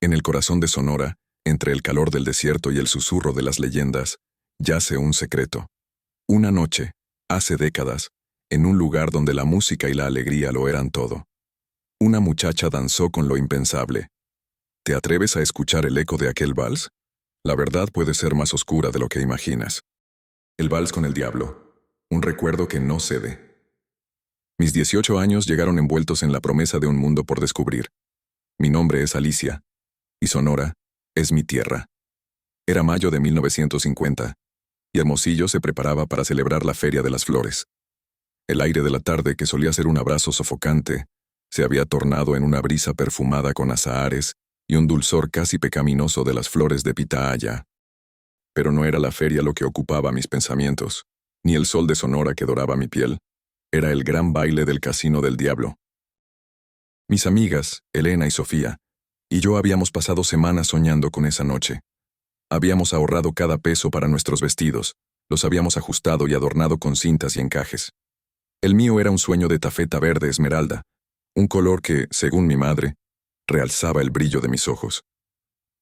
En el corazón de Sonora, entre el calor del desierto y el susurro de las leyendas, yace un secreto. Una noche, hace décadas, en un lugar donde la música y la alegría lo eran todo. Una muchacha danzó con lo impensable. ¿Te atreves a escuchar el eco de aquel vals? La verdad puede ser más oscura de lo que imaginas. El vals con el diablo. Un recuerdo que no cede. Mis 18 años llegaron envueltos en la promesa de un mundo por descubrir. Mi nombre es Alicia, y Sonora es mi tierra. Era mayo de 1950, y Hermosillo se preparaba para celebrar la Feria de las Flores. El aire de la tarde, que solía ser un abrazo sofocante, se había tornado en una brisa perfumada con azahares y un dulzor casi pecaminoso de las flores de pitahaya. Pero no era la feria lo que ocupaba mis pensamientos, ni el sol de Sonora que doraba mi piel. Era el gran baile del Casino del Diablo. Mis amigas, Elena y Sofía, y yo habíamos pasado semanas soñando con esa noche. Habíamos ahorrado cada peso para nuestros vestidos, los habíamos ajustado y adornado con cintas y encajes. El mío era un sueño de tafeta verde esmeralda, un color que, según mi madre, realzaba el brillo de mis ojos.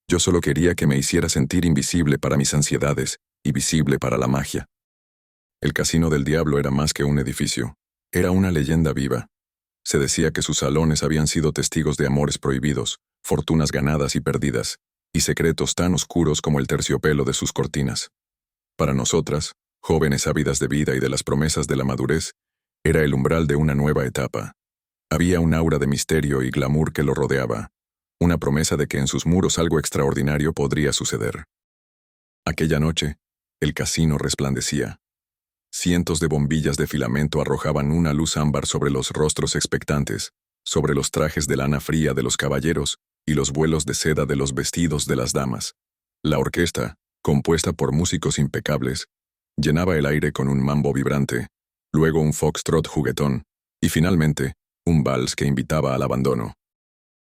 Yo solo quería que me hiciera sentir invisible para mis ansiedades y visible para la magia. El Casino del Diablo era más que un edificio, era una leyenda viva. Se decía que sus salones habían sido testigos de amores prohibidos, fortunas ganadas y perdidas, y secretos tan oscuros como el terciopelo de sus cortinas. Para nosotras, jóvenes ávidas de vida y de las promesas de la madurez, era el umbral de una nueva etapa. Había un aura de misterio y glamour que lo rodeaba, una promesa de que en sus muros algo extraordinario podría suceder. Aquella noche, el casino resplandecía. Cientos de bombillas de filamento arrojaban una luz ámbar sobre los rostros expectantes, sobre los trajes de lana fría de los caballeros y los vuelos de seda de los vestidos de las damas. La orquesta, compuesta por músicos impecables, llenaba el aire con un mambo vibrante, luego un foxtrot juguetón, y finalmente, un vals que invitaba al abandono.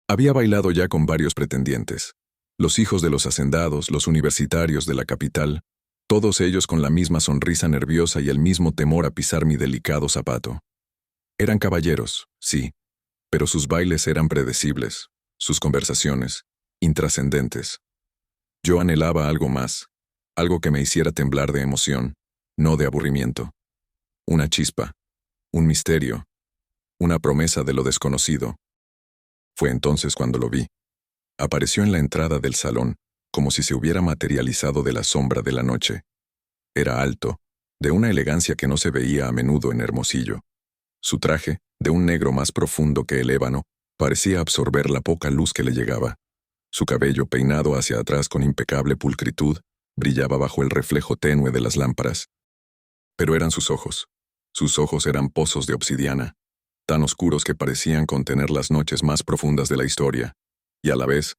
Había bailado ya con varios pretendientes. Los hijos de los hacendados, los universitarios de la capital, todos ellos con la misma sonrisa nerviosa y el mismo temor a pisar mi delicado zapato. Eran caballeros, sí, pero sus bailes eran predecibles, sus conversaciones, intrascendentes. Yo anhelaba algo más, algo que me hiciera temblar de emoción, no de aburrimiento. Una chispa, un misterio, una promesa de lo desconocido. Fue entonces cuando lo vi. Apareció en la entrada del salón, como si se hubiera materializado de la sombra de la noche. Era alto, de una elegancia que no se veía a menudo en Hermosillo. Su traje, de un negro más profundo que el ébano, parecía absorber la poca luz que le llegaba. Su cabello, peinado hacia atrás con impecable pulcritud, brillaba bajo el reflejo tenue de las lámparas. Pero eran sus ojos. Sus ojos eran pozos de obsidiana, tan oscuros que parecían contener las noches más profundas de la historia, y a la vez,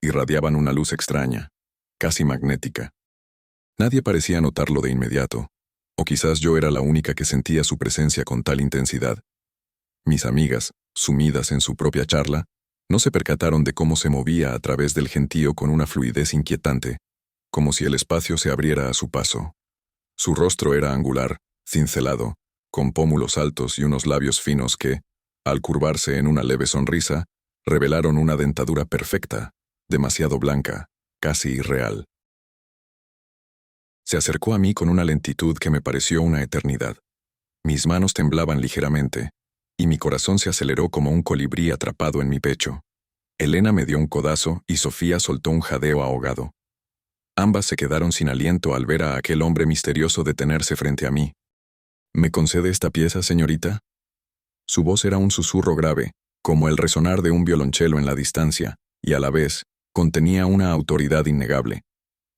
irradiaban una luz extraña, casi magnética. Nadie parecía notarlo de inmediato, o quizás yo era la única que sentía su presencia con tal intensidad. Mis amigas, sumidas en su propia charla, no se percataron de cómo se movía a través del gentío con una fluidez inquietante, como si el espacio se abriera a su paso. Su rostro era angular, cincelado, con pómulos altos y unos labios finos que, al curvarse en una leve sonrisa, revelaron una dentadura perfecta, demasiado blanca, casi irreal. Se acercó a mí con una lentitud que me pareció una eternidad. Mis manos temblaban ligeramente, y mi corazón se aceleró como un colibrí atrapado en mi pecho. Elena me dio un codazo y Sofía soltó un jadeo ahogado. Ambas se quedaron sin aliento al ver a aquel hombre misterioso detenerse frente a mí. ¿Me concede esta pieza, señorita? Su voz era un susurro grave, como el resonar de un violonchelo en la distancia, y a la vez, contenía una autoridad innegable.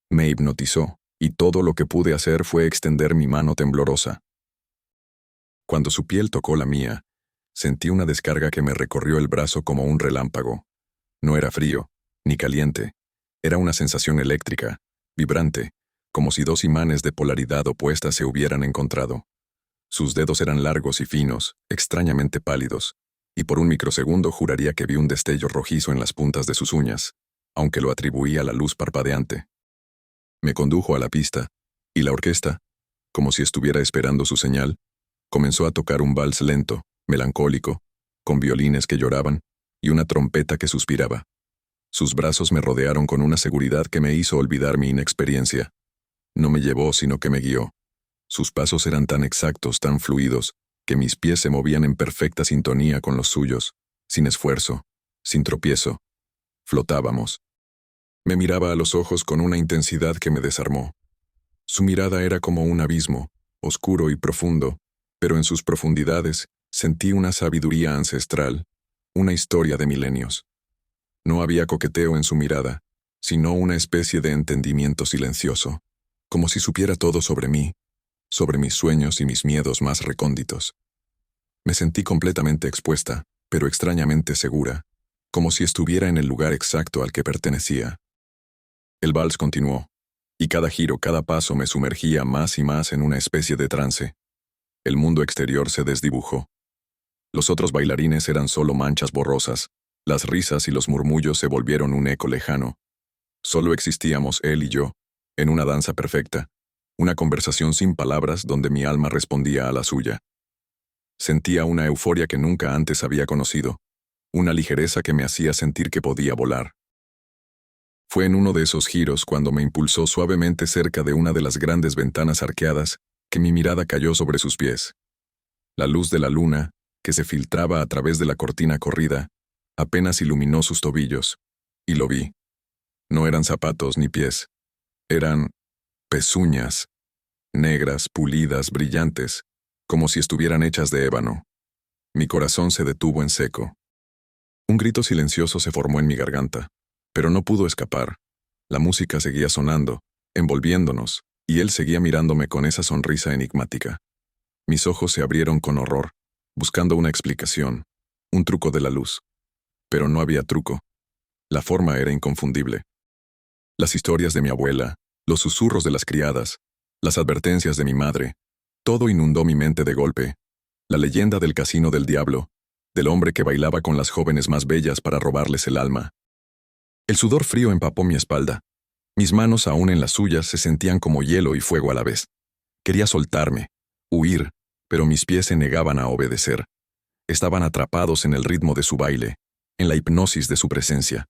Me hipnotizó, y todo lo que pude hacer fue extender mi mano temblorosa. Cuando su piel tocó la mía, sentí una descarga que me recorrió el brazo como un relámpago. No era frío, ni caliente. Era una sensación eléctrica, vibrante, como si dos imanes de polaridad opuesta se hubieran encontrado. Sus dedos eran largos y finos, extrañamente pálidos, y por un microsegundo juraría que vi un destello rojizo en las puntas de sus uñas, aunque lo atribuía a la luz parpadeante. Me condujo a la pista, y la orquesta, como si estuviera esperando su señal, comenzó a tocar un vals lento, melancólico, con violines que lloraban y una trompeta que suspiraba. Sus brazos me rodearon con una seguridad que me hizo olvidar mi inexperiencia. No me llevó, sino que me guió. Sus pasos eran tan exactos, tan fluidos, que mis pies se movían en perfecta sintonía con los suyos, sin esfuerzo, sin tropiezo. Flotábamos. Me miraba a los ojos con una intensidad que me desarmó. Su mirada era como un abismo, oscuro y profundo, pero en sus profundidades sentí una sabiduría ancestral, una historia de milenios. No había coqueteo en su mirada, sino una especie de entendimiento silencioso, como si supiera todo sobre mí, sobre mis sueños y mis miedos más recónditos. Me sentí completamente expuesta, pero extrañamente segura, como si estuviera en el lugar exacto al que pertenecía. El vals continuó, y cada giro, cada paso me sumergía más y más en una especie de trance. El mundo exterior se desdibujó. Los otros bailarines eran solo manchas borrosas, las risas y los murmullos se volvieron un eco lejano. Solo existíamos él y yo, en una danza perfecta, una conversación sin palabras donde mi alma respondía a la suya. Sentía una euforia que nunca antes había conocido, una ligereza que me hacía sentir que podía volar. Fue en uno de esos giros cuando me impulsó suavemente cerca de una de las grandes ventanas arqueadas que mi mirada cayó sobre sus pies. La luz de la luna, que se filtraba a través de la cortina corrida, apenas iluminó sus tobillos, y lo vi. No eran zapatos ni pies. Eran pezuñas, negras, pulidas, brillantes, como si estuvieran hechas de ébano. Mi corazón se detuvo en seco. Un grito silencioso se formó en mi garganta, pero no pudo escapar. La música seguía sonando, envolviéndonos, y él seguía mirándome con esa sonrisa enigmática. Mis ojos se abrieron con horror, buscando una explicación, un truco de la luz. Pero no había truco. La forma era inconfundible. Las historias de mi abuela, los susurros de las criadas, las advertencias de mi madre, todo inundó mi mente de golpe. La leyenda del casino del diablo, del hombre que bailaba con las jóvenes más bellas para robarles el alma. El sudor frío empapó mi espalda. Mis manos, aún en las suyas, se sentían como hielo y fuego a la vez. Quería soltarme, huir, pero mis pies se negaban a obedecer. Estaban atrapados en el ritmo de su baile, en la hipnosis de su presencia.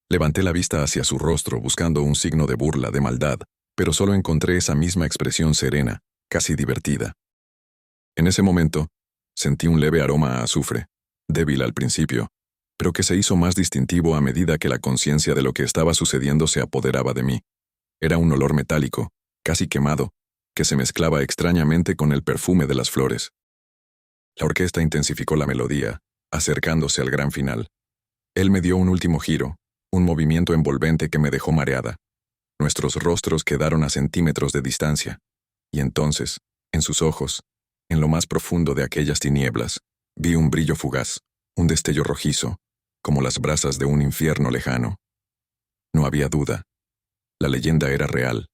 Levanté la vista hacia su rostro buscando un signo de burla, de maldad, pero solo encontré esa misma expresión serena, casi divertida. En ese momento, sentí un leve aroma a azufre, débil al principio, pero que se hizo más distintivo a medida que la conciencia de lo que estaba sucediendo se apoderaba de mí. Era un olor metálico, casi quemado, que se mezclaba extrañamente con el perfume de las flores. La orquesta intensificó la melodía, acercándose al gran final. Él me dio un último giro, un movimiento envolvente que me dejó mareada. Nuestros rostros quedaron a centímetros de distancia, y entonces, en sus ojos, en lo más profundo de aquellas tinieblas, vi un brillo fugaz, un destello rojizo, como las brasas de un infierno lejano. No había duda. La leyenda era real.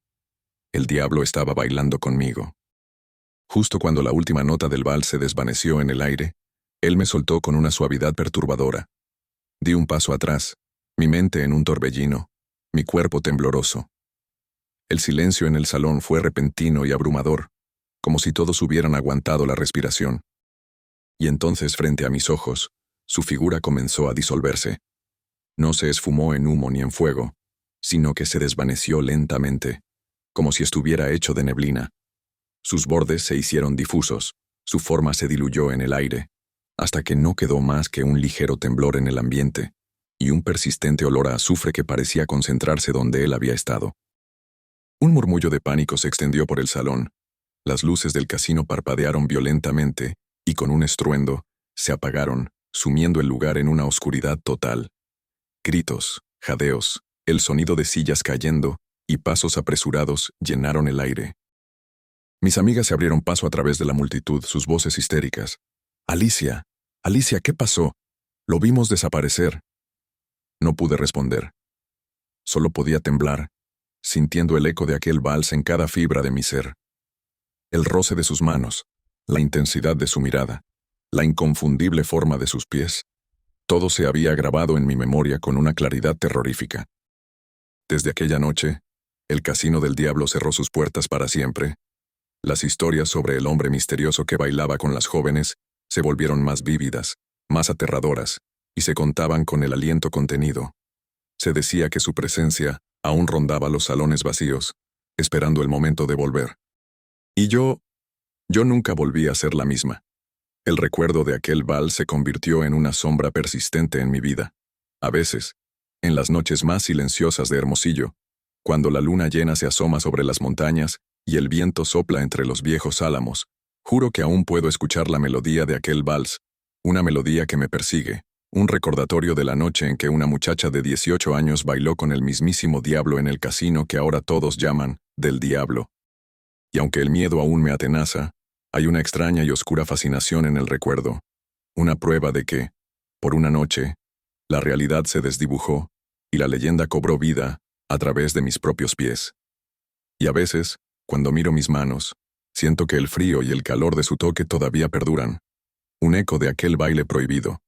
El diablo estaba bailando conmigo. Justo cuando la última nota del vals se desvaneció en el aire, él me soltó con una suavidad perturbadora. Di un paso atrás, mi mente en un torbellino, mi cuerpo tembloroso. El silencio en el salón fue repentino y abrumador, como si todos hubieran aguantado la respiración. Y entonces, frente a mis ojos, su figura comenzó a disolverse. No se esfumó en humo ni en fuego, sino que se desvaneció lentamente, como si estuviera hecho de neblina. Sus bordes se hicieron difusos, su forma se diluyó en el aire, hasta que no quedó más que un ligero temblor en el ambiente, y un persistente olor a azufre que parecía concentrarse donde él había estado. Un murmullo de pánico se extendió por el salón. Las luces del casino parpadearon violentamente, y con un estruendo, se apagaron, sumiendo el lugar en una oscuridad total. Gritos, jadeos, el sonido de sillas cayendo, y pasos apresurados llenaron el aire. Mis amigas se abrieron paso a través de la multitud, sus voces histéricas. «Alicia, Alicia, ¿qué pasó? Lo vimos desaparecer». No pude responder. Solo podía temblar, sintiendo el eco de aquel vals en cada fibra de mi ser. El roce de sus manos, la intensidad de su mirada, la inconfundible forma de sus pies, todo se había grabado en mi memoria con una claridad terrorífica. Desde aquella noche, el casino del diablo cerró sus puertas para siempre. Las historias sobre el hombre misterioso que bailaba con las jóvenes se volvieron más vívidas, más aterradoras, y se contaban con el aliento contenido. Se decía que su presencia aún rondaba los salones vacíos, esperando el momento de volver. Y yo nunca volví a ser la misma. El recuerdo de aquel vals se convirtió en una sombra persistente en mi vida. A veces, en las noches más silenciosas de Hermosillo, cuando la luna llena se asoma sobre las montañas y el viento sopla entre los viejos álamos, juro que aún puedo escuchar la melodía de aquel vals, una melodía que me persigue, un recordatorio de la noche en que una muchacha de 18 años bailó con el mismísimo diablo en el casino que ahora todos llaman del diablo. Y aunque el miedo aún me atenaza, hay una extraña y oscura fascinación en el recuerdo, una prueba de que, por una noche, la realidad se desdibujó y la leyenda cobró vida a través de mis propios pies. Y a veces, cuando miro mis manos, siento que el frío y el calor de su toque todavía perduran, un eco de aquel baile prohibido,